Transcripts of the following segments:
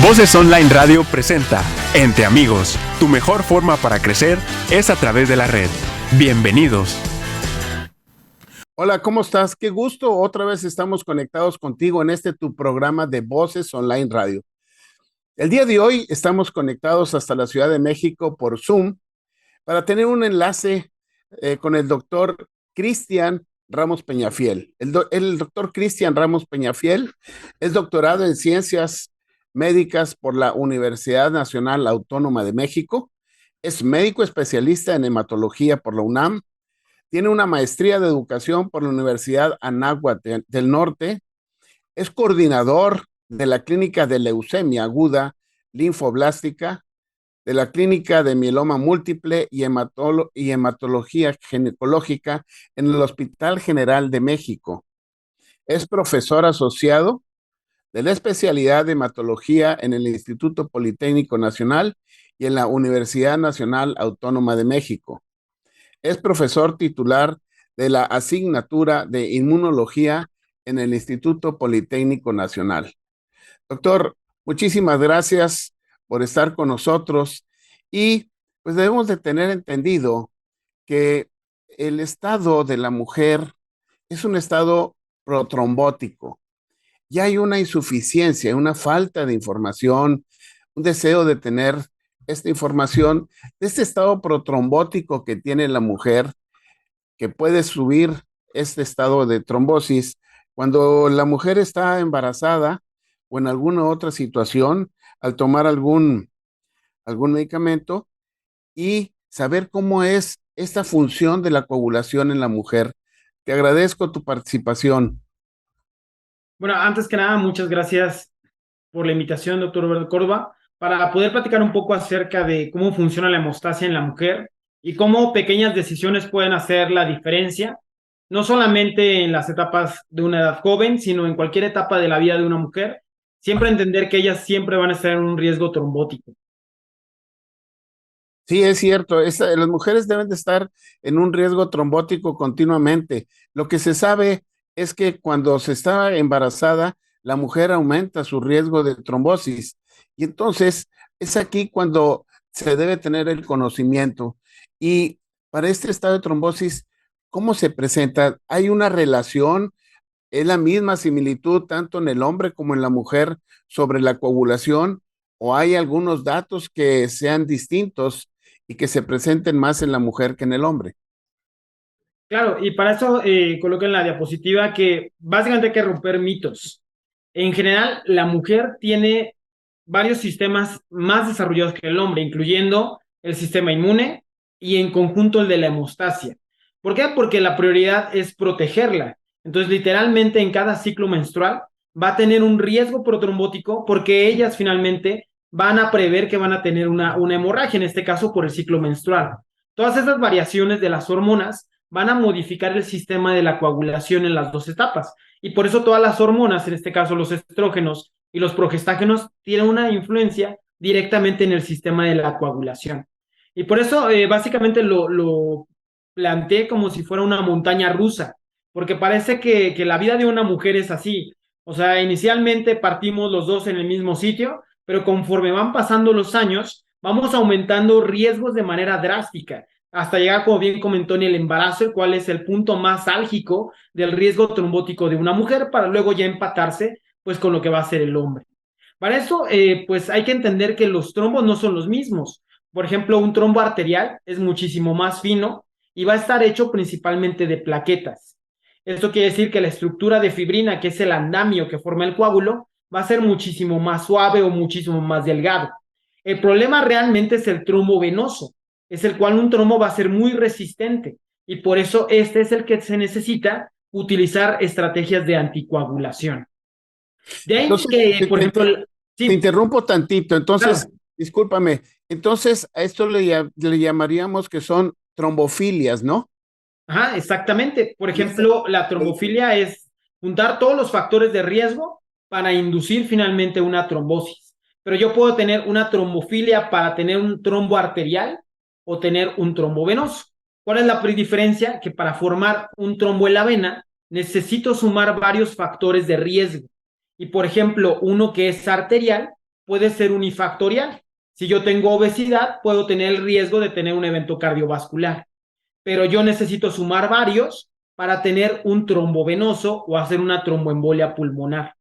Voces Online Radio presenta Entre Amigos. Tu mejor forma para crecer es a través de la red. Bienvenidos. Hola, ¿cómo estás? Qué gusto. Otra vez estamos conectados contigo en tu programa de Voces Online Radio. El día de hoy estamos conectados hasta la Ciudad de México por Zoom para tener un enlace con el doctor Cristian Ramos Peñafiel. El doctor Cristian Ramos Peñafiel es doctorado en Ciencias Médicas por la Universidad Nacional Autónoma de México. Es médico especialista en hematología por la UNAM. Tiene una maestría de educación por la Universidad Anáhuac del Norte. Es coordinador de la Clínica de Leucemia Aguda Linfoblástica, de la Clínica de Mieloma Múltiple y Hematología Ginecológica en el Hospital General de México. Es profesor asociado de la especialidad de hematología en el Instituto Politécnico Nacional y en la Universidad Nacional Autónoma de México. Es profesor titular de la asignatura de inmunología en el Instituto Politécnico Nacional. Doctor, muchísimas gracias por estar con nosotros y pues debemos de tener entendido que el estado de la mujer es un estado protrombótico. Ya hay una insuficiencia, una falta de información, un deseo de tener esta información de este estado protrombótico que tiene la mujer, que puede subir este estado de trombosis cuando la mujer está embarazada o en alguna otra situación al tomar algún medicamento y saber cómo es esta función de la coagulación en la mujer. Te agradezco tu participación. Bueno, antes que nada, muchas gracias por la invitación, doctor Roberto Córdoba, para poder platicar un poco acerca de cómo funciona la hemostasia en la mujer y cómo pequeñas decisiones pueden hacer la diferencia, no solamente en las etapas de una edad joven, sino en cualquier etapa de la vida de una mujer. Siempre entender que ellas siempre van a estar en un riesgo trombótico. Sí, es cierto. Las mujeres deben de estar en un riesgo trombótico continuamente. Lo que se sabe es que cuando se está embarazada, la mujer aumenta su riesgo de trombosis. Y entonces es aquí cuando se debe tener el conocimiento. Y para este estado de trombosis, ¿cómo se presenta? ¿Hay una relación? ¿Es la misma similitud tanto en el hombre como en la mujer sobre la coagulación? ¿O hay algunos datos que sean distintos y que se presenten más en la mujer que en el hombre? Claro, y para eso coloco en la diapositiva que básicamente hay que romper mitos. En general, la mujer tiene varios sistemas más desarrollados que el hombre, incluyendo el sistema inmune y en conjunto el de la hemostasia. ¿Por qué? Porque la prioridad es protegerla. Entonces, literalmente en cada ciclo menstrual va a tener un riesgo protrombótico porque ellas finalmente van a prever que van a tener una hemorragia, en este caso por el ciclo menstrual. Todas esas variaciones de las hormonas van a modificar el sistema de la coagulación en las dos etapas. Y por eso todas las hormonas, en este caso los estrógenos y los progestágenos, tienen una influencia directamente en el sistema de la coagulación. Y por eso básicamente lo planteé como si fuera una montaña rusa, porque parece que la vida de una mujer es así. O sea, inicialmente partimos los dos en el mismo sitio, pero conforme van pasando los años, vamos aumentando riesgos de manera drástica hasta llegar, como bien comentó, en el embarazo, el cual es el punto más álgico del riesgo trombótico de una mujer, para luego ya empatarse pues con lo que va a ser el hombre. Para eso, pues hay que entender que los trombos no son los mismos. Por ejemplo, un trombo arterial es muchísimo más fino y va a estar hecho principalmente de plaquetas. Esto quiere decir que la estructura de fibrina, que es el andamio que forma el coágulo, va a ser muchísimo más suave o muchísimo más delgado. El problema realmente es el trombo venoso, es el cual un trombo va a ser muy resistente y por eso este es el que se necesita utilizar estrategias de anticoagulación. De ahí Entonces, que, por ejemplo, te sí, interrumpo tantito. Entonces, claro, discúlpame. Entonces, a esto le llamaríamos que son trombofilias, ¿no? ajá, exactamente. Por Y esta- ejemplo, la trombofilia es juntar todos los factores de riesgo para inducir finalmente una trombosis. Pero yo puedo tener una trombofilia para tener un trombo arterial o tener un trombo venoso. ¿Cuál es la diferencia? Que para formar un trombo en la vena necesito sumar varios factores de riesgo. Y por ejemplo, uno que es arterial puede ser unifactorial. Si yo tengo obesidad, puedo tener el riesgo de tener un evento cardiovascular, pero yo necesito sumar varios para tener un trombovenoso o hacer una tromboembolia pulmonar.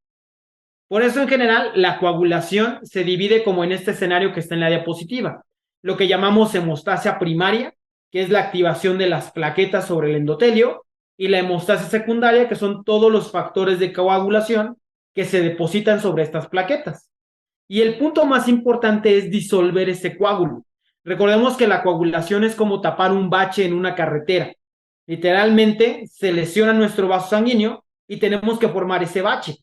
Por eso, en general, la coagulación se divide como en este escenario que está en la diapositiva, lo que llamamos hemostasia primaria, que es la activación de las plaquetas sobre el endotelio, y la hemostasia secundaria, que son todos los factores de coagulación que se depositan sobre estas plaquetas. Y el punto más importante es disolver ese coágulo. Recordemos que la coagulación es como tapar un bache en una carretera. Literalmente se lesiona nuestro vaso sanguíneo y tenemos que formar ese bache.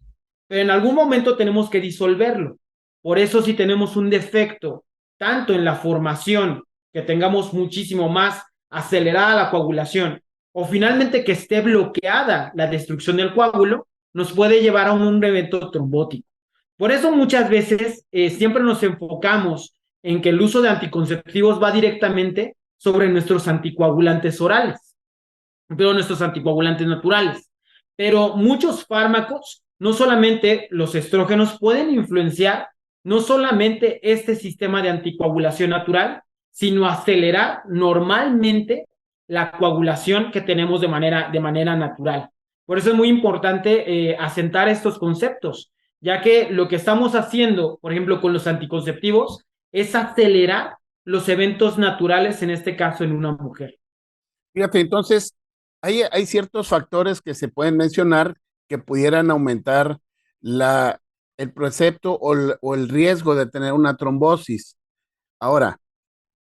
Pero en algún momento tenemos que disolverlo. Por eso, si tenemos un defecto, tanto en la formación, que tengamos muchísimo más acelerada la coagulación, o finalmente que esté bloqueada la destrucción del coágulo, nos puede llevar a un evento trombótico. Por eso muchas veces siempre nos enfocamos en que el uso de anticonceptivos va directamente sobre nuestros anticoagulantes orales, pero nuestros anticoagulantes naturales. Pero muchos fármacos, no solamente los estrógenos, pueden influenciar no solamente este sistema de anticoagulación natural, sino acelerar normalmente la coagulación que tenemos de manera natural. Por eso es muy importante asentar estos conceptos, ya que lo que estamos haciendo, por ejemplo, con los anticonceptivos, es acelerar los eventos naturales, en este caso en una mujer. Fíjate, entonces, hay ciertos factores que se pueden mencionar que pudieran aumentar el precepto o el riesgo de tener una trombosis. Ahora,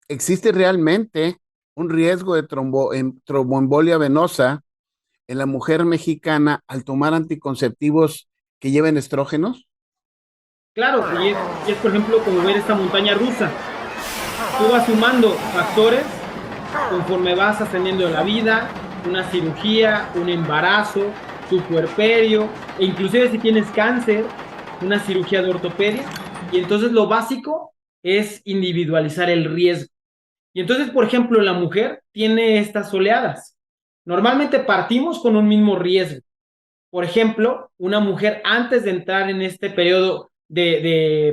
¿existe realmente un riesgo de tromboembolia venosa en la mujer mexicana al tomar anticonceptivos que lleven estrógenos? Claro, y es por ejemplo como ver esta montaña rusa. Tú vas sumando factores conforme vas ascendiendo en la vida, una cirugía, un embarazo, tu puerperio, e inclusive si tienes cáncer, una cirugía de ortopedia. Y entonces lo básico es individualizar el riesgo. Y entonces, por ejemplo, la mujer tiene estas oleadas. Normalmente partimos con un mismo riesgo. Por ejemplo, una mujer antes de entrar en este periodo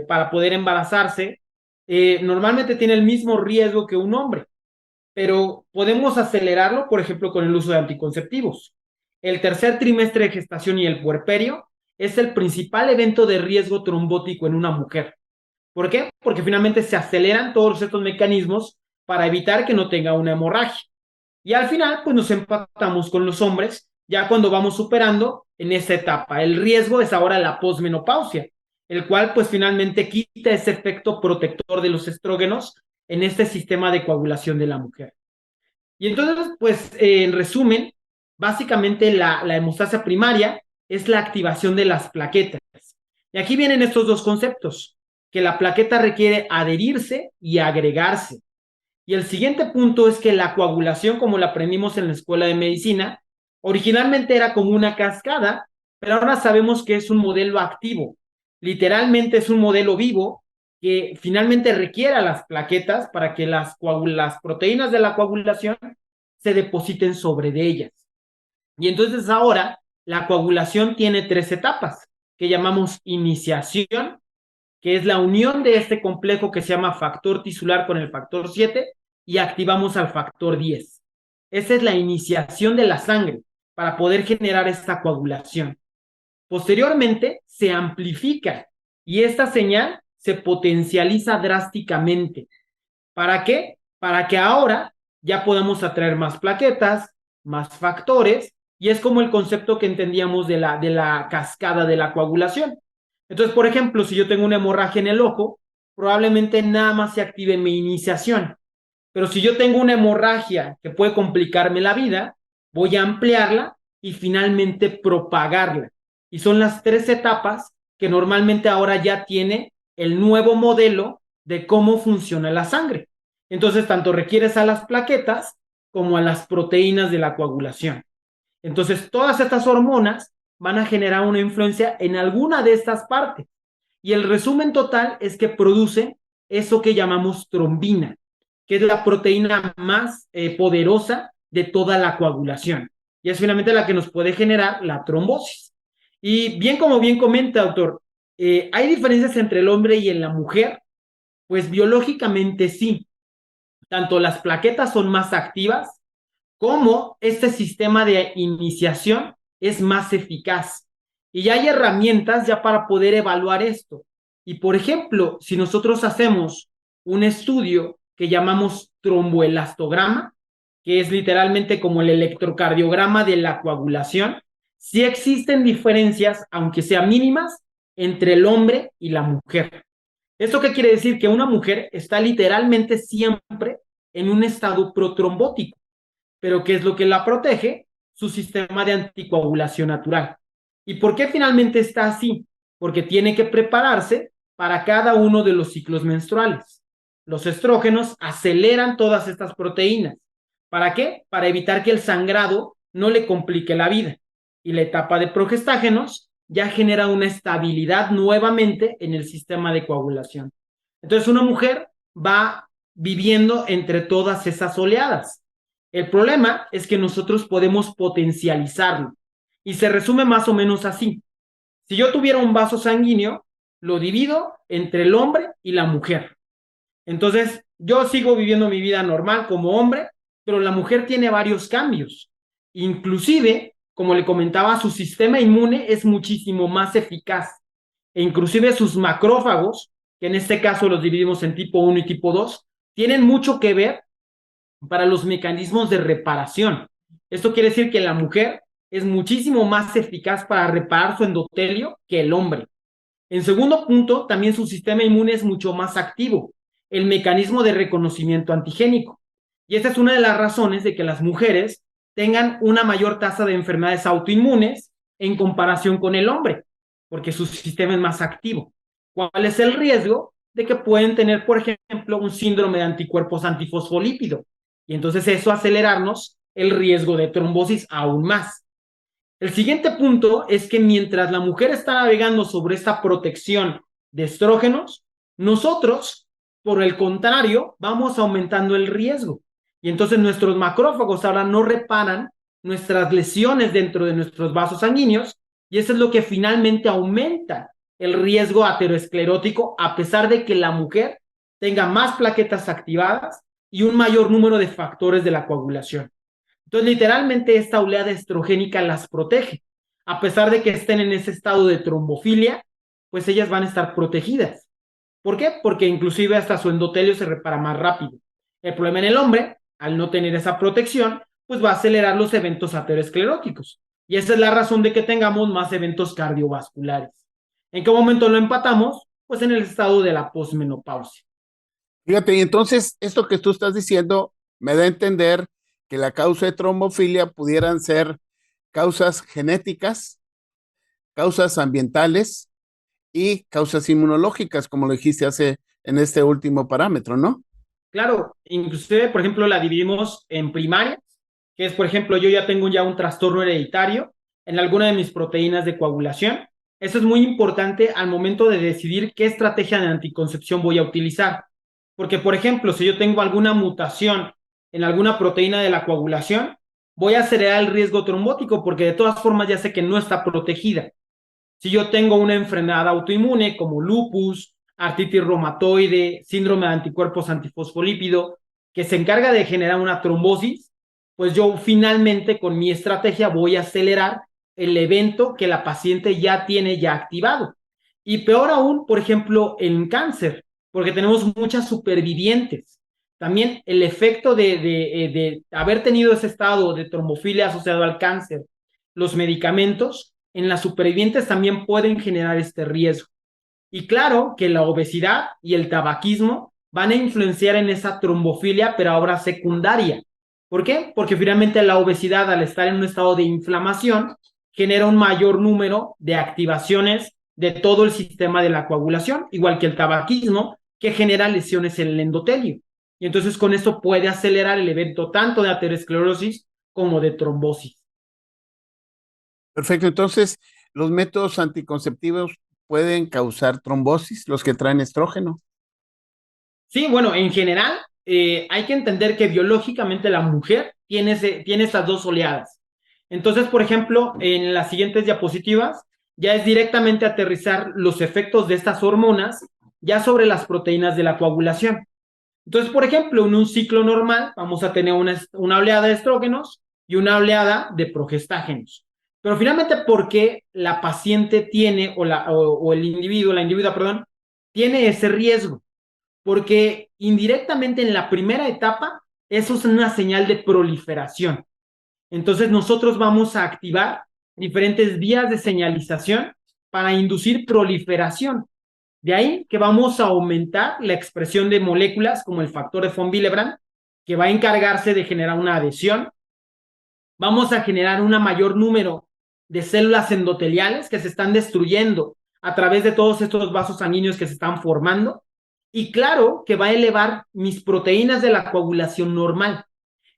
para poder embarazarse, normalmente tiene el mismo riesgo que un hombre, pero podemos acelerarlo, por ejemplo, con el uso de anticonceptivos. El tercer trimestre de gestación y el puerperio es el principal evento de riesgo trombótico en una mujer. ¿Por qué? Porque finalmente se aceleran todos estos mecanismos para evitar que no tenga una hemorragia. Y al final, pues nos empatamos con los hombres ya cuando vamos superando en esta etapa. El riesgo es ahora la posmenopausia, el cual pues finalmente quita ese efecto protector de los estrógenos en este sistema de coagulación de la mujer. Y entonces, pues en resumen, básicamente la hemostasia primaria es la activación de las plaquetas. Y aquí vienen estos dos conceptos, que la plaqueta requiere adherirse y agregarse. Y el siguiente punto es que la coagulación, como la aprendimos en la escuela de medicina, originalmente era como una cascada, pero ahora sabemos que es un modelo activo. Literalmente es un modelo vivo que finalmente requiere a las plaquetas para que las proteínas de la coagulación se depositen sobre de ellas. Y entonces ahora la coagulación tiene 3 etapas que llamamos iniciación, que es la unión de este complejo que se llama factor tisular con el factor 7 y activamos al factor 10. Esa es la iniciación de la sangre para poder generar esta coagulación. Posteriormente se amplifica y esta señal se potencializa drásticamente. ¿Para qué? Para que ahora ya podamos atraer más plaquetas, más factores, y es como el concepto que entendíamos de la cascada de la coagulación. Entonces, por ejemplo, si yo tengo una hemorragia en el ojo, probablemente nada más se active mi iniciación. Pero si yo tengo una hemorragia que puede complicarme la vida, voy a ampliarla y finalmente propagarla. Y son las 3 etapas que normalmente ahora ya tiene el nuevo modelo de cómo funciona la sangre. Entonces, tanto requieres a las plaquetas como a las proteínas de la coagulación. Entonces, todas estas hormonas van a generar una influencia en alguna de estas partes. Y el resumen total es que produce eso que llamamos trombina, que es la proteína más poderosa de toda la coagulación. Y es finalmente la que nos puede generar la trombosis. Y bien como bien comenta, doctor, ¿Hay diferencias entre el hombre y en la mujer? Pues biológicamente sí. Tanto las plaquetas son más activas, como este sistema de iniciación es más eficaz. Y ya hay herramientas ya para poder evaluar esto. Y por ejemplo, si nosotros hacemos un estudio que llamamos tromboelastograma, que es literalmente como el electrocardiograma de la coagulación, sí existen diferencias, aunque sean mínimas, entre el hombre y la mujer. ¿Esto qué quiere decir? Que una mujer está literalmente siempre en un estado protrombótico. ¿Pero qué es lo que la protege? Su sistema de anticoagulación natural. ¿Y por qué finalmente está así? Porque tiene que prepararse para cada uno de los ciclos menstruales. Los estrógenos aceleran todas estas proteínas. ¿Para qué? Para evitar que el sangrado no le complique la vida. Y la etapa de progestágenos ya genera una estabilidad nuevamente en el sistema de coagulación. Entonces una mujer va viviendo entre todas esas oleadas. El problema es que nosotros podemos potencializarlo y se resume más o menos así. Si yo tuviera un vaso sanguíneo, lo divido entre el hombre y la mujer. Entonces, yo sigo viviendo mi vida normal como hombre, pero la mujer tiene varios cambios. Inclusive, como le comentaba, su sistema inmune es muchísimo más eficaz. E inclusive sus macrófagos, que en este caso los dividimos en tipo 1 y tipo 2, tienen mucho que ver para los mecanismos de reparación. Esto quiere decir que la mujer es muchísimo más eficaz para reparar su endotelio que el hombre. En segundo punto, también su sistema inmune es mucho más activo, el mecanismo de reconocimiento antigénico. Y esta es una de las razones de que las mujeres tengan una mayor tasa de enfermedades autoinmunes en comparación con el hombre, porque su sistema es más activo. ¿Cuál es el riesgo? De que pueden tener, por ejemplo, un síndrome de anticuerpos antifosfolípido. Y entonces eso acelerarnos el riesgo de trombosis aún más. El siguiente punto es que mientras la mujer está navegando sobre esta protección de estrógenos, nosotros, por el contrario, vamos aumentando el riesgo. Y entonces nuestros macrófagos ahora no reparan nuestras lesiones dentro de nuestros vasos sanguíneos, y eso es lo que finalmente aumenta el riesgo ateroesclerótico, a pesar de que la mujer tenga más plaquetas activadas y un mayor número de factores de la coagulación. Entonces, literalmente, esta oleada estrogénica las protege. A pesar de que estén en ese estado de trombofilia, pues ellas van a estar protegidas. ¿Por qué? Porque inclusive hasta su endotelio se repara más rápido. El problema en el hombre, al no tener esa protección, pues va a acelerar los eventos ateroscleróticos. Y esa es la razón de que tengamos más eventos cardiovasculares. ¿En qué momento lo empatamos? Pues en el estado de la posmenopausia. Fíjate, y entonces esto que tú estás diciendo me da a entender que la causa de trombofilia pudieran ser causas genéticas, causas ambientales y causas inmunológicas, como lo dijiste hace en este último parámetro, ¿no? Claro, inclusive, por ejemplo, la dividimos en primarias, que es, por ejemplo, yo ya tengo ya un trastorno hereditario en alguna de mis proteínas de coagulación. Eso es muy importante al momento de decidir qué estrategia de anticoncepción voy a utilizar. Porque, por ejemplo, si yo tengo alguna mutación en alguna proteína de la coagulación, voy a acelerar el riesgo trombótico porque de todas formas ya sé que no está protegida. Si yo tengo una enfermedad autoinmune como lupus, artritis reumatoide, síndrome de anticuerpos antifosfolípido, que se encarga de generar una trombosis, pues yo finalmente con mi estrategia voy a acelerar el evento que la paciente ya tiene ya activado. Y peor aún, por ejemplo, en cáncer, porque tenemos muchas supervivientes. También el efecto de haber tenido ese estado de trombofilia asociado al cáncer, los medicamentos, en las supervivientes también pueden generar este riesgo. Y claro que la obesidad y el tabaquismo van a influenciar en esa trombofilia, pero ahora secundaria. ¿Por qué? Porque finalmente la obesidad, al estar en un estado de inflamación, genera un mayor número de activaciones de todo el sistema de la coagulación, igual que el tabaquismo, que genera lesiones en el endotelio. Y entonces con esto puede acelerar el evento tanto de aterosclerosis como de trombosis. Perfecto, entonces los métodos anticonceptivos pueden causar trombosis, los que traen estrógeno. Sí, bueno, en general hay que entender que biológicamente la mujer tiene estas dos oleadas. Entonces, por ejemplo, en las siguientes diapositivas ya es directamente aterrizar los efectos de estas hormonas ya sobre las proteínas de la coagulación. Entonces, por ejemplo, en un ciclo normal vamos a tener una oleada de estrógenos y una oleada de progestágenos. Pero finalmente, ¿por qué la paciente tiene, o el individuo, la individua, perdón, tiene ese riesgo? Porque indirectamente en la primera etapa, eso es una señal de proliferación. Entonces nosotros vamos a activar diferentes vías de señalización para inducir proliferación. De ahí que vamos a aumentar la expresión de moléculas como el factor de von Willebrand, que va a encargarse de generar una adhesión. Vamos a generar un mayor número de células endoteliales que se están destruyendo a través de todos estos vasos sanguíneos que se están formando. Y claro que va a elevar mis proteínas de la coagulación normal.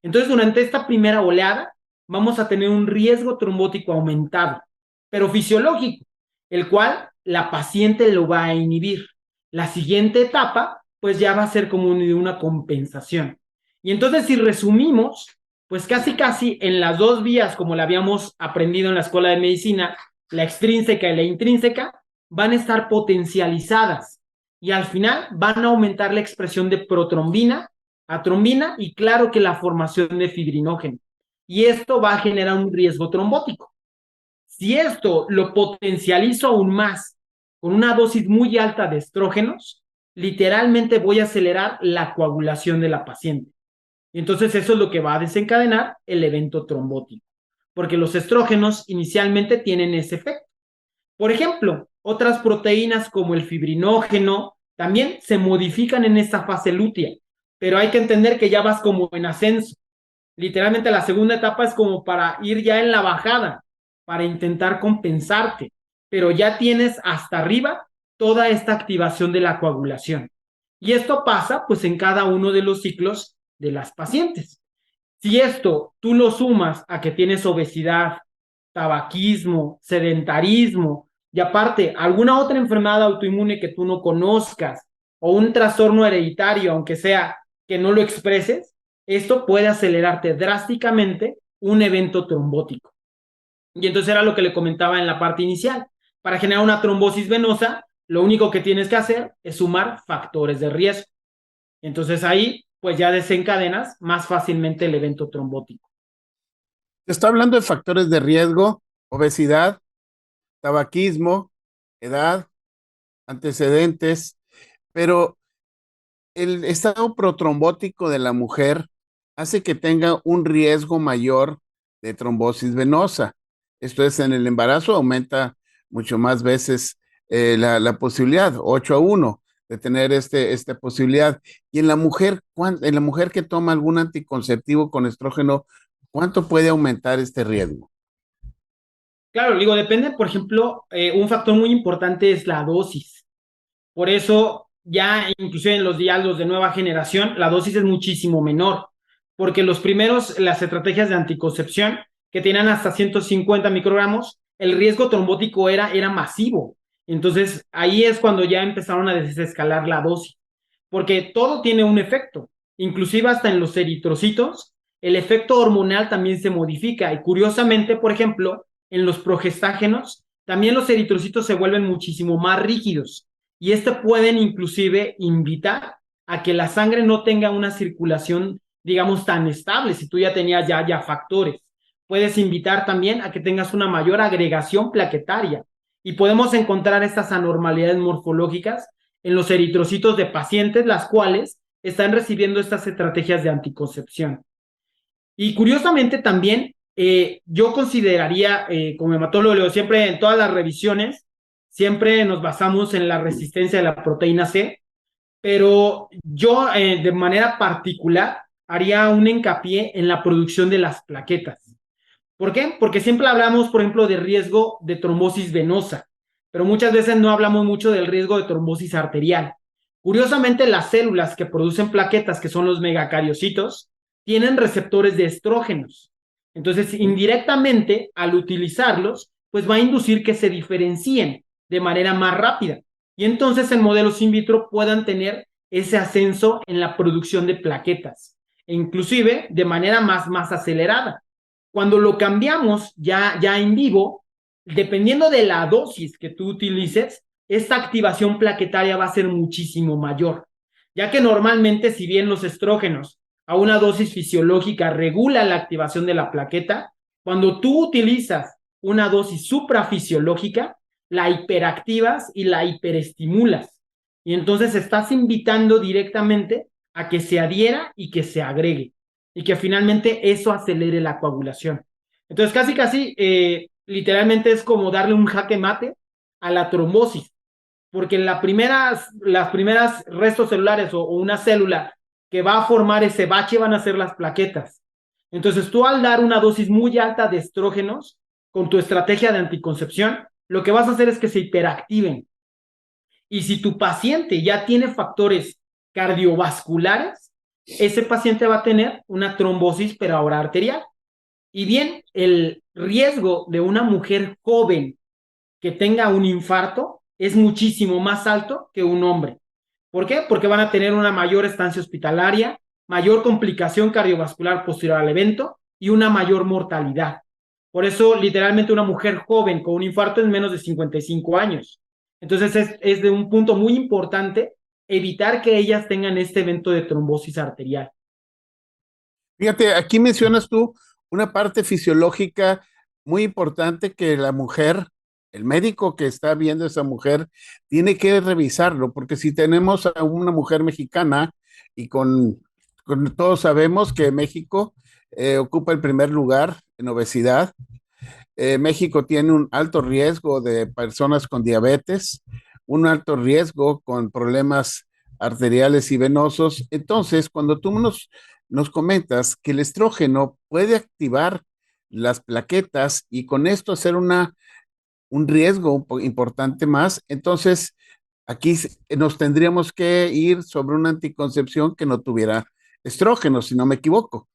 Entonces, durante esta primera oleada, vamos a tener un riesgo trombótico aumentado, pero fisiológico, el cual la paciente lo va a inhibir. La siguiente etapa, pues ya va a ser como una compensación. Y entonces, si resumimos, pues casi en las dos vías, como la habíamos aprendido en la escuela de medicina, la extrínseca y la intrínseca, van a estar potencializadas y al final van a aumentar la expresión de protrombina, atrombina y claro que la formación de fibrinógeno. Y esto va a generar un riesgo trombótico. Si esto lo potencializo aún más con una dosis muy alta de estrógenos, literalmente voy a acelerar la coagulación de la paciente. Y entonces eso es lo que va a desencadenar el evento trombótico, porque los estrógenos inicialmente tienen ese efecto. Por ejemplo, otras proteínas como el fibrinógeno también se modifican en esta fase lútea, pero hay que entender que ya vas como en ascenso. Literalmente la segunda etapa es como para ir ya en la bajada, para intentar compensarte, pero ya tienes hasta arriba toda esta activación de la coagulación. Y esto pasa pues en cada uno de los ciclos de las pacientes. Si esto tú lo sumas a que tienes obesidad, tabaquismo, sedentarismo y aparte alguna otra enfermedad autoinmune que tú no conozcas o un trastorno hereditario, aunque sea que no lo expreses, esto puede acelerarte drásticamente un evento trombótico. Y entonces era lo que le comentaba en la parte inicial. Para generar una trombosis venosa, lo único que tienes que hacer es sumar factores de riesgo. Entonces ahí pues ya desencadenas más fácilmente el evento trombótico. Está hablando de factores de riesgo, obesidad, tabaquismo, edad, antecedentes, pero el estado protrombótico de la mujer hace que tenga un riesgo mayor de trombosis venosa. Esto es, en el embarazo aumenta mucho más veces la posibilidad, 8-1, de tener esta posibilidad. Y en la mujer que toma algún anticonceptivo con estrógeno, ¿cuánto puede aumentar este riesgo? Claro, digo, depende, por ejemplo, un factor muy importante es la dosis. Por eso, ya inclusive en los diálogos de nueva generación, la dosis es muchísimo menor, porque las estrategias de anticoncepción que tenían hasta 150 microgramos, el riesgo trombótico era masivo. Entonces, ahí es cuando ya empezaron a desescalar la dosis, porque todo tiene un efecto, inclusive hasta en los eritrocitos, el efecto hormonal también se modifica, y curiosamente, por ejemplo, en los progestágenos, también los eritrocitos se vuelven muchísimo más rígidos, y pueden inclusive invitar a que la sangre no tenga una circulación, digamos, tan estable, si tú ya tenías ya factores. Puedes invitar también a que tengas una mayor agregación plaquetaria, y podemos encontrar estas anormalidades morfológicas en los eritrocitos de pacientes, las cuales están recibiendo estas estrategias de anticoncepción. Y curiosamente también, yo consideraría, como hematólogo, siempre en todas las revisiones, siempre nos basamos en la resistencia de la proteína C, pero yo de manera particular haría un hincapié en la producción de las plaquetas. ¿Por qué? Porque siempre hablamos, por ejemplo, de riesgo de trombosis venosa, pero muchas veces no hablamos mucho del riesgo de trombosis arterial. Curiosamente, las células que producen plaquetas, que son los megacariocitos, tienen receptores de estrógenos. Entonces, indirectamente, al utilizarlos, pues va a inducir que se diferencien de manera más rápida. Y entonces en modelos in vitro puedan tener ese ascenso en la producción de plaquetas, e inclusive de manera más acelerada. Cuando lo cambiamos ya en vivo, dependiendo de la dosis que tú utilices, esta activación plaquetaria va a ser muchísimo mayor, ya que normalmente, si bien los estrógenos a una dosis fisiológica regula la activación de la plaqueta, cuando tú utilizas una dosis suprafisiológica, la hiperactivas y la hiperestimulas. Y entonces estás invitando directamente a que se adhiera y que se agregue. Y que finalmente eso acelere la coagulación. Entonces casi, literalmente es como darle un jaque mate a la trombosis. Porque las primeras restos celulares o una célula que va a formar ese bache van a ser las plaquetas. Entonces tú al dar una dosis muy alta de estrógenos con tu estrategia de anticoncepción, lo que vas a hacer es que se hiperactiven. Y si tu paciente ya tiene factores cardiovasculares, ese paciente va a tener una trombosis, pero ahora arterial. Y bien, el riesgo de una mujer joven que tenga un infarto es muchísimo más alto que un hombre. ¿Por qué? Porque van a tener una mayor estancia hospitalaria, mayor complicación cardiovascular posterior al evento y una mayor mortalidad. Por eso, literalmente, una mujer joven con un infarto es menos de 55 años. Entonces, es de un punto muy importante evitar que ellas tengan este evento de trombosis arterial. Fíjate, aquí mencionas tú una parte fisiológica muy importante que la mujer, el médico que está viendo a esa mujer, tiene que revisarlo, porque si tenemos a una mujer mexicana y con todos sabemos que México ocupa el primer lugar en obesidad. México tiene un alto riesgo de personas con diabetes, un alto riesgo con problemas arteriales y venosos. Entonces, cuando tú nos comentas que el estrógeno puede activar las plaquetas y con esto hacer un riesgo importante más, entonces aquí nos tendríamos que ir sobre una anticoncepción que no tuviera estrógeno, si no me equivoco.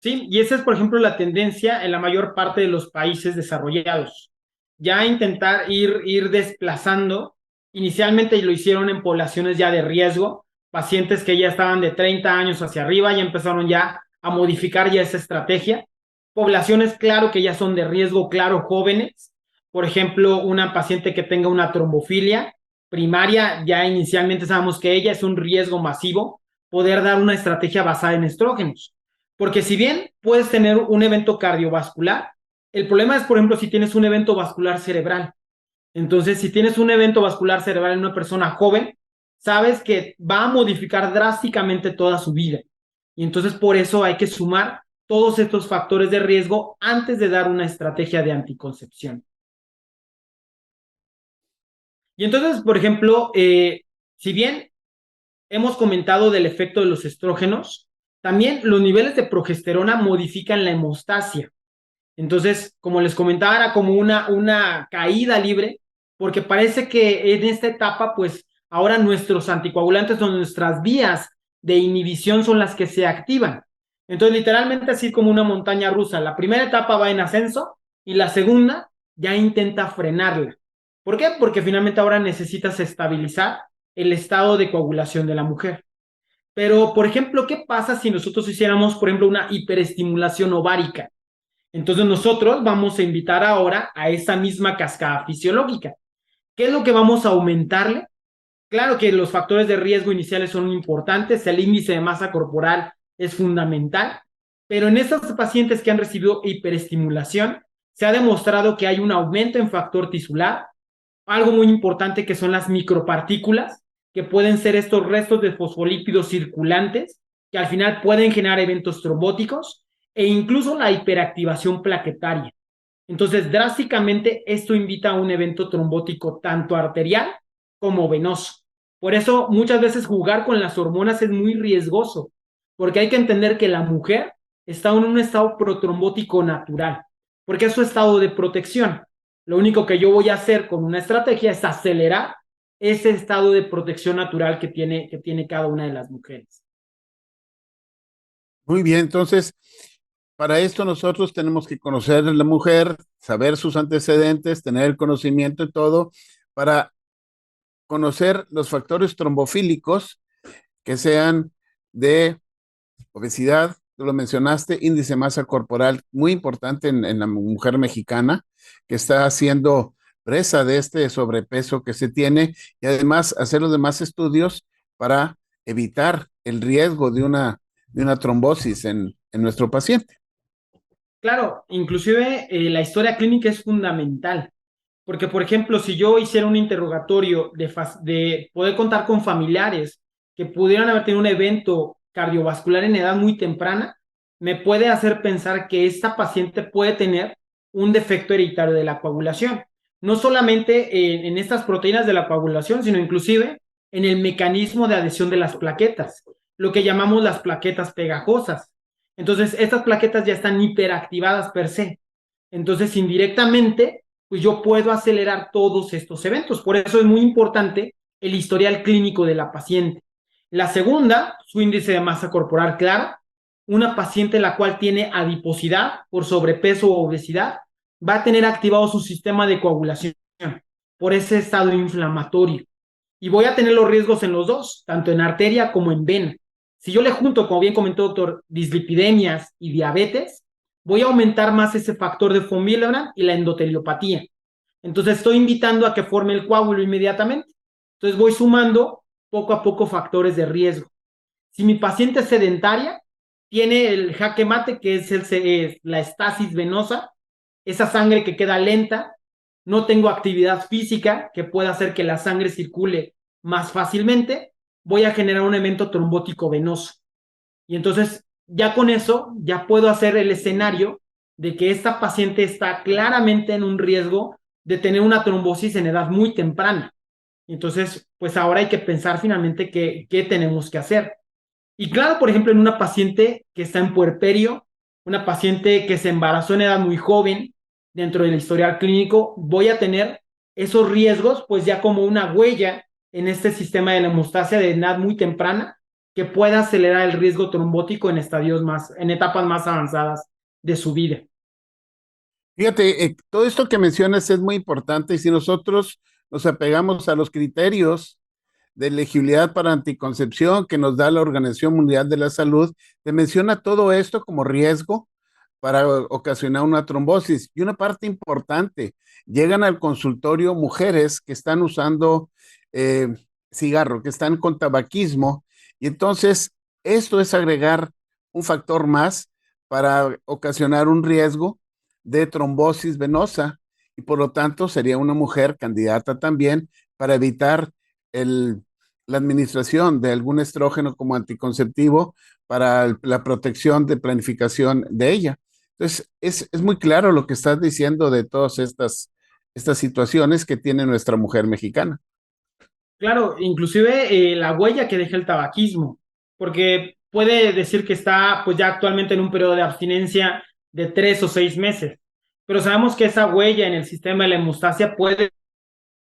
Sí, y esa es, por ejemplo, la tendencia en la mayor parte de los países desarrollados. Ya intentar ir desplazando, inicialmente lo hicieron en poblaciones ya de riesgo, pacientes que ya estaban de 30 años hacia arriba, ya empezaron ya a modificar ya esa estrategia. Poblaciones, claro, que ya son de riesgo, claro, jóvenes. Por ejemplo, una paciente que tenga una trombofilia primaria, ya inicialmente sabemos que ella es un riesgo masivo, poder dar una estrategia basada en estrógenos. Porque si bien puedes tener un evento cardiovascular, el problema es, por ejemplo, si tienes un evento vascular cerebral. Entonces, si tienes un evento vascular cerebral en una persona joven, sabes que va a modificar drásticamente toda su vida. Y entonces por eso hay que sumar todos estos factores de riesgo antes de dar una estrategia de anticoncepción. Y entonces, por ejemplo, si bien hemos comentado del efecto de los estrógenos, también los niveles de progesterona modifican la hemostasia. Entonces, como les comentaba, era como una caída libre, porque parece que en esta etapa, pues ahora nuestros anticoagulantes o nuestras vías de inhibición son las que se activan. Entonces, literalmente así como una montaña rusa, la primera etapa va en ascenso y la segunda ya intenta frenarla. ¿Por qué? Porque finalmente ahora necesitas estabilizar el estado de coagulación de la mujer. Pero, por ejemplo, ¿qué pasa si nosotros hiciéramos, por ejemplo, una hiperestimulación ovárica? Entonces nosotros vamos a invitar ahora a esa misma cascada fisiológica. ¿Qué es lo que vamos a aumentarle? Claro que los factores de riesgo iniciales son importantes, el índice de masa corporal es fundamental, pero en estos pacientes que han recibido hiperestimulación se ha demostrado que hay un aumento en factor tisular, algo muy importante que son las micropartículas, que pueden ser estos restos de fosfolípidos circulantes, que al final pueden generar eventos trombóticos, e incluso la hiperactivación plaquetaria. Entonces, drásticamente, esto invita a un evento trombótico tanto arterial como venoso. Por eso, muchas veces jugar con las hormonas es muy riesgoso, porque hay que entender que la mujer está en un estado protrombótico natural, porque es su estado de protección. Lo único que yo voy a hacer con una estrategia es acelerar ese estado de protección natural que tiene cada una de las mujeres. Muy bien, entonces, para esto nosotros tenemos que conocer a la mujer, saber sus antecedentes, tener el conocimiento y todo, para conocer los factores trombofílicos que sean de obesidad, tú lo mencionaste, índice de masa corporal, muy importante en la mujer mexicana, que está siendo presa de este sobrepeso que se tiene y además hacer los demás estudios para evitar el riesgo de una trombosis en nuestro paciente. Claro, inclusive la historia clínica es fundamental, porque por ejemplo, si yo hiciera un interrogatorio de poder contar con familiares que pudieran haber tenido un evento cardiovascular en edad muy temprana, me puede hacer pensar que esta paciente puede tener un defecto hereditario de la coagulación, no solamente en estas proteínas de la coagulación, sino inclusive en el mecanismo de adhesión de las plaquetas, lo que llamamos las plaquetas pegajosas. Entonces, estas plaquetas ya están hiperactivadas per se. Entonces, indirectamente, pues yo puedo acelerar todos estos eventos. Por eso es muy importante el historial clínico de la paciente. La segunda, su índice de masa corporal claro. Una paciente la cual tiene adiposidad por sobrepeso o obesidad va a tener activado su sistema de coagulación por ese estado inflamatorio. Y voy a tener los riesgos en los dos, tanto en arteria como en vena. Si yo le junto, como bien comentó doctor, dislipidemias y diabetes, voy a aumentar más ese factor de von Willebrand y la endoteliopatía. Entonces estoy invitando a que forme el coágulo inmediatamente. Entonces voy sumando poco a poco factores de riesgo. Si mi paciente es sedentaria, tiene el jaque mate, que es la estasis venosa, esa sangre que queda lenta, no tengo actividad física que pueda hacer que la sangre circule más fácilmente, voy a generar un evento trombótico venoso. Y entonces, ya con eso, ya puedo hacer el escenario de que esta paciente está claramente en un riesgo de tener una trombosis en edad muy temprana. Entonces, pues ahora hay que pensar finalmente qué tenemos que hacer. Y claro, por ejemplo, en una paciente que está en puerperio, una paciente que se embarazó en edad muy joven, dentro del historial clínico, voy a tener esos riesgos, pues ya como una huella en este sistema de la hemostasia de edad muy temprana, que pueda acelerar el riesgo trombótico en en etapas más avanzadas de su vida. Fíjate, todo esto que mencionas es muy importante y si nosotros nos apegamos a los criterios de elegibilidad para anticoncepción que nos da la Organización Mundial de la Salud, te menciona todo esto como riesgo para ocasionar una trombosis. Y una parte importante, llegan al consultorio mujeres que están usando eh, cigarro, que están con tabaquismo, y entonces esto es agregar un factor más para ocasionar un riesgo de trombosis venosa, y por lo tanto sería una mujer candidata también para evitar el, la administración de algún estrógeno como anticonceptivo para la protección de planificación de ella. Entonces, es muy claro lo que estás diciendo de todas estas situaciones que tiene nuestra mujer mexicana. Claro, inclusive la huella que deja el tabaquismo, porque puede decir que está pues ya actualmente en un periodo de abstinencia de 3 o 6 meses, pero sabemos que esa huella en el sistema de la hemostasia puede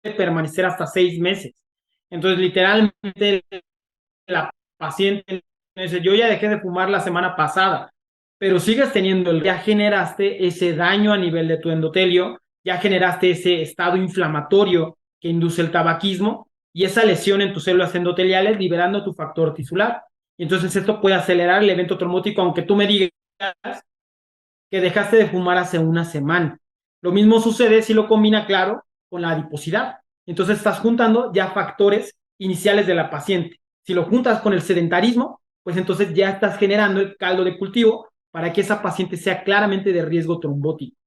permanecer hasta 6 meses. Entonces, literalmente la paciente dice, yo ya dejé de fumar la semana pasada, pero sigues ya generaste ese daño a nivel de tu endotelio, ya generaste ese estado inflamatorio que induce el tabaquismo y esa lesión en tus células endoteliales liberando tu factor tisular. Y entonces esto puede acelerar el evento trombótico, aunque tú me digas que dejaste de fumar hace una semana. Lo mismo sucede si lo combina, claro, con la adiposidad. Entonces estás juntando ya factores iniciales de la paciente. Si lo juntas con el sedentarismo, pues entonces ya estás generando el caldo de cultivo para que esa paciente sea claramente de riesgo trombótico.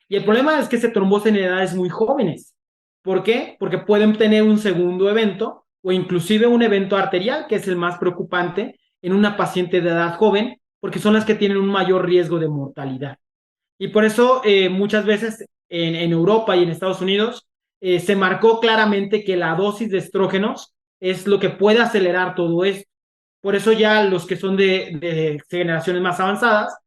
Y el problema es que se trombosa en edades muy jóvenes. ¿Por qué? Porque pueden tener un segundo evento o inclusive un evento arterial, que es el más preocupante en una paciente de edad joven, porque son las que tienen un mayor riesgo de mortalidad. Y por eso muchas veces en Europa y en Estados Unidos se marcó claramente que la dosis de estrógenos es lo que puede acelerar todo esto. Por eso ya los que son de generaciones más avanzadas,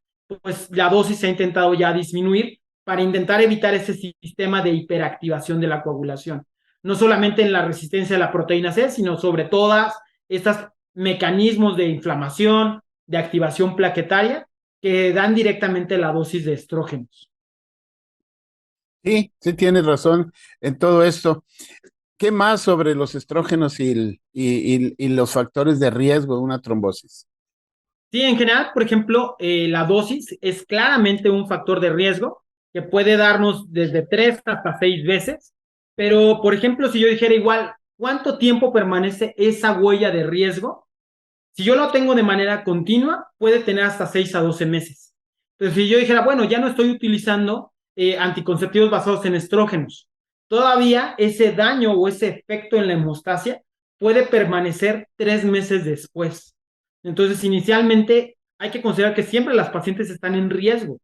pues la dosis se ha intentado ya disminuir para intentar evitar ese sistema de hiperactivación de la coagulación. No solamente en la resistencia a la proteína C, sino sobre todas estos mecanismos de inflamación, de activación plaquetaria, que dan directamente la dosis de estrógenos. Sí, sí tienes razón en todo esto. ¿Qué más sobre los estrógenos y los factores de riesgo de una trombosis? Sí, en general, por ejemplo, la dosis es claramente un factor de riesgo que puede darnos desde 3 hasta 6 veces, pero por ejemplo, si yo dijera igual, ¿cuánto tiempo permanece esa huella de riesgo? Si yo lo tengo de manera continua, puede tener hasta 6 a 12 meses. Entonces, si yo dijera, bueno, ya no estoy utilizando anticonceptivos basados en estrógenos, todavía ese daño o ese efecto en la hemostasia puede permanecer 3 meses después. Entonces, inicialmente hay que considerar que siempre las pacientes están en riesgo.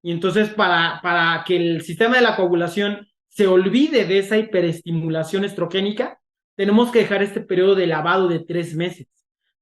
Y entonces, para que el sistema de la coagulación se olvide de esa hiperestimulación estrogénica, tenemos que dejar este periodo de lavado de 3 meses.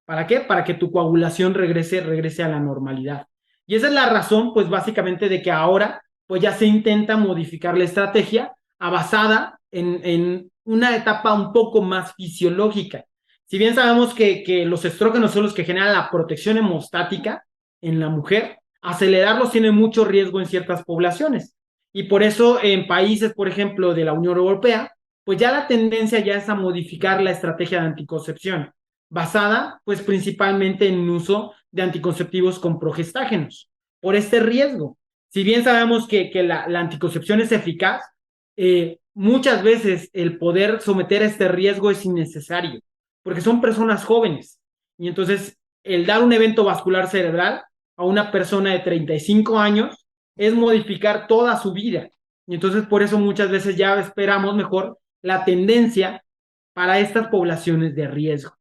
¿Para qué? Para que tu coagulación regrese a la normalidad. Y esa es la razón, pues básicamente, de que ahora, pues ya se intenta modificar la estrategia basada en una etapa un poco más fisiológica. Si bien sabemos que los estrógenos son los que generan la protección hemostática en la mujer, acelerarlos tiene mucho riesgo en ciertas poblaciones. Y por eso en países, por ejemplo, de la Unión Europea, pues ya la tendencia ya es a modificar la estrategia de anticoncepción, basada pues principalmente en el uso de anticonceptivos con progestágenos, por este riesgo. Si bien sabemos que la anticoncepción es eficaz, muchas veces el poder someter a este riesgo es innecesario, porque son personas jóvenes. Y entonces el dar un evento vascular cerebral a una persona de 35 años es modificar toda su vida. Y entonces por eso muchas veces ya esperamos mejor la tendencia para estas poblaciones de riesgo.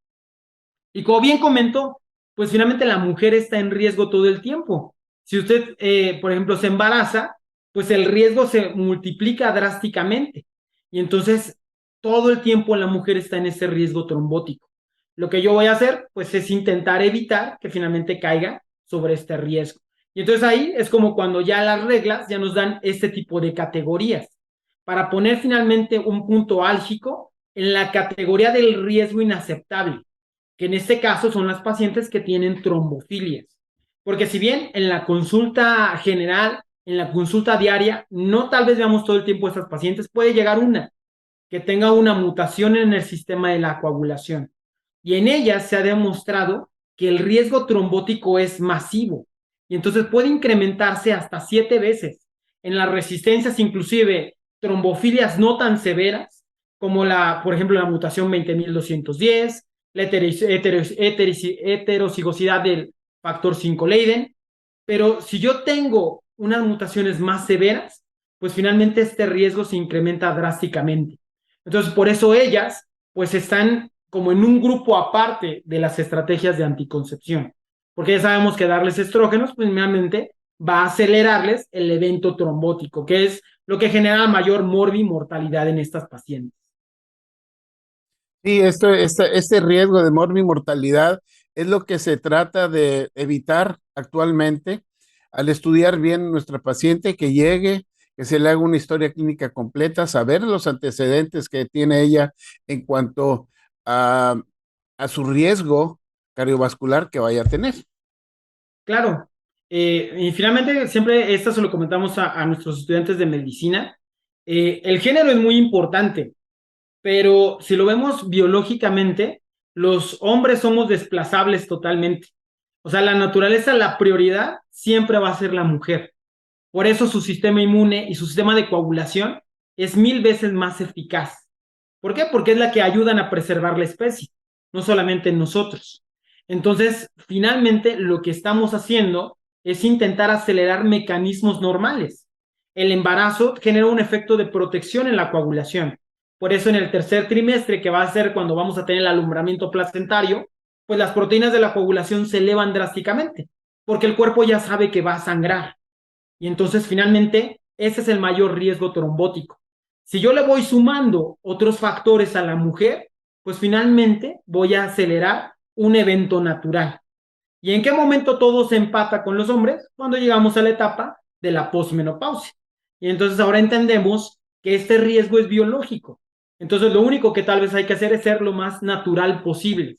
Y como bien comentó, pues finalmente la mujer está en riesgo todo el tiempo. Si usted, por ejemplo, se embaraza, pues el riesgo se multiplica drásticamente. Y entonces todo el tiempo la mujer está en ese riesgo trombótico. Lo que yo voy a hacer, pues es intentar evitar que finalmente caiga sobre este riesgo. Y entonces ahí es como cuando ya las reglas ya nos dan este tipo de categorías, para poner finalmente un punto álgico en la categoría del riesgo inaceptable, que en este caso son las pacientes que tienen trombofilias. Porque si bien en la consulta general, en la consulta diaria, no tal vez veamos todo el tiempo a estas pacientes, puede llegar una que tenga una mutación en el sistema de la coagulación. Y en ellas se ha demostrado que el riesgo trombótico es masivo. Y entonces puede incrementarse hasta 7 veces. En las resistencias, inclusive trombofilias no tan severas, como por ejemplo, la mutación 20210, la heterocigosidad del factor 5 Leiden. Pero si yo tengo unas mutaciones más severas, pues finalmente este riesgo se incrementa drásticamente. Entonces, por eso ellas, pues están como en un grupo aparte de las estrategias de anticoncepción, porque ya sabemos que darles estrógenos, pues finalmente va a acelerarles el evento trombótico, que es lo que genera mayor mortalidad en estas pacientes. Sí, este riesgo de mortalidad es lo que se trata de evitar actualmente al estudiar bien nuestra paciente, que llegue, que se le haga una historia clínica completa, saber los antecedentes que tiene ella en cuanto a, a su riesgo cardiovascular que vaya a tener. Claro, y finalmente siempre esto se lo comentamos a nuestros estudiantes de medicina. El género es muy importante, pero si lo vemos biológicamente, los hombres somos desplazables totalmente. O sea, la naturaleza, la prioridad siempre va a ser la mujer. Por eso su sistema inmune y su sistema de coagulación es 1000 veces más eficaz. ¿Por qué? Porque es la que ayudan a preservar la especie, no solamente en nosotros. Entonces, finalmente, lo que estamos haciendo es intentar acelerar mecanismos normales. El embarazo genera un efecto de protección en la coagulación. Por eso, en el tercer trimestre, que va a ser cuando vamos a tener el alumbramiento placentario, pues las proteínas de la coagulación se elevan drásticamente, porque el cuerpo ya sabe que va a sangrar. Y entonces, finalmente, ese es el mayor riesgo trombótico. Si yo le voy sumando otros factores a la mujer, pues finalmente voy a acelerar un evento natural. ¿Y en qué momento todo se empata con los hombres? Cuando llegamos a la etapa de la posmenopausia. Y entonces ahora entendemos que este riesgo es biológico. Entonces lo único que tal vez hay que hacer es ser lo más natural posible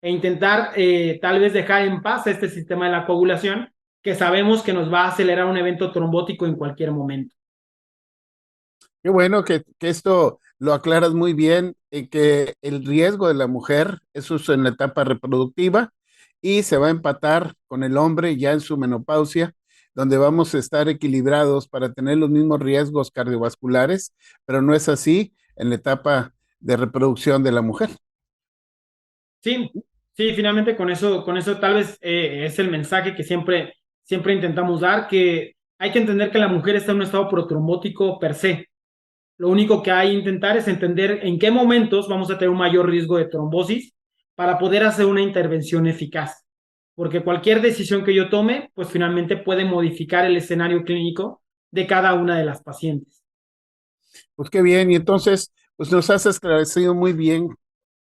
e intentar tal vez dejar en paz este sistema de la coagulación, que sabemos que nos va a acelerar un evento trombótico en cualquier momento. Qué bueno que esto lo aclaras muy bien, que el riesgo de la mujer, eso es en la etapa reproductiva, y se va a empatar con el hombre ya en su menopausia, donde vamos a estar equilibrados para tener los mismos riesgos cardiovasculares, pero no es así en la etapa de reproducción de la mujer. Sí, sí, finalmente con eso tal vez es el mensaje que siempre intentamos dar, que hay que entender que la mujer está en un estado protrombótico per se. Lo único que hay que intentar es entender en qué momentos vamos a tener un mayor riesgo de trombosis para poder hacer una intervención eficaz. Porque cualquier decisión que yo tome, pues finalmente puede modificar el escenario clínico de cada una de las pacientes. Pues qué bien, y entonces, pues nos has esclarecido muy bien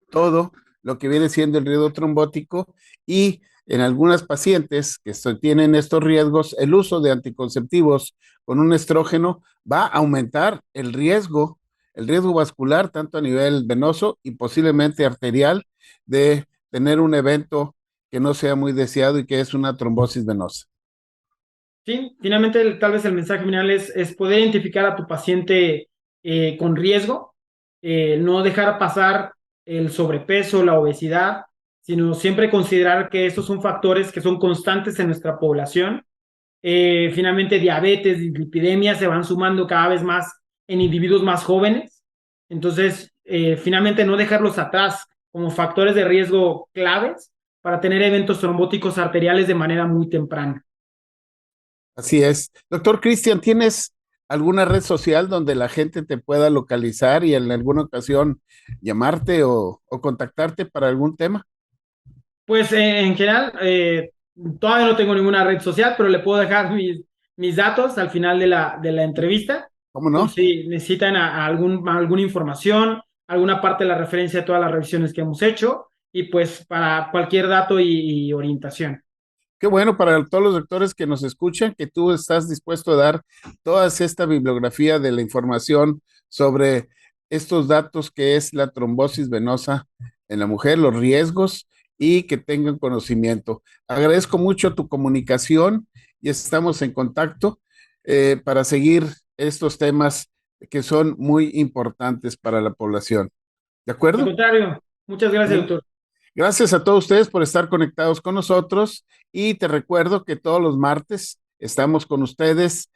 todo lo que viene siendo el riesgo trombótico y en algunas pacientes que tienen estos riesgos, el uso de anticonceptivos con un estrógeno va a aumentar el riesgo vascular, tanto a nivel venoso y posiblemente arterial, de tener un evento que no sea muy deseado y que es una trombosis venosa. Sí, finalmente tal vez el mensaje final es poder identificar a tu paciente con riesgo, no dejar pasar el sobrepeso, la obesidad, sino siempre considerar que estos son factores que son constantes en nuestra población. Finalmente, diabetes, dislipidemia se van sumando cada vez más en individuos más jóvenes. Entonces, finalmente no dejarlos atrás como factores de riesgo claves para tener eventos trombóticos arteriales de manera muy temprana. Así es. Doctor Cristian, ¿tienes alguna red social donde la gente te pueda localizar y en alguna ocasión llamarte o contactarte para algún tema? Pues en general, todavía no tengo ninguna red social, pero le puedo dejar mis datos al final de la entrevista, ¿Cómo por no? si necesitan alguna información, alguna parte de la referencia de todas las revisiones que hemos hecho, y pues para cualquier dato y orientación. Qué bueno para todos los doctores que nos escuchan, que tú estás dispuesto a dar toda esta bibliografía de la información sobre estos datos que es la trombosis venosa en la mujer, los riesgos y que tengan conocimiento. Agradezco mucho tu comunicación y estamos en contacto para seguir estos temas que son muy importantes para la población. ¿De Al acuerdo? contrario, muchas gracias, Bien. doctor. Gracias a todos ustedes por estar conectados con nosotros y te recuerdo que todos los martes estamos con ustedes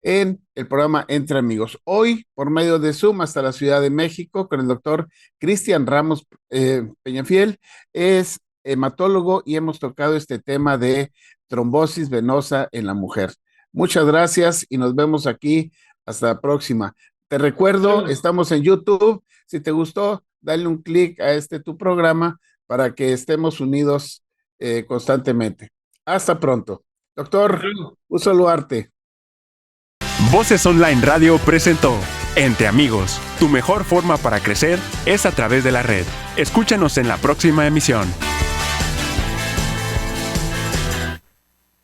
en el programa Entre Amigos. Hoy, por medio de Zoom, hasta la Ciudad de México, con el doctor Cristian Ramos Peñafiel, es hematólogo y hemos tocado este tema de trombosis venosa en la mujer. Muchas gracias y nos vemos aquí. Hasta la próxima. Te recuerdo, Saludos. estamos en YouTube. Si te gustó, dale un clic a tu programa para que estemos unidos constantemente. Hasta pronto. Hasta Doctor, luego. un saludarte. Voces Online Radio presentó Entre Amigos. Tu mejor forma para crecer es a través de la red. Escúchanos en la próxima emisión.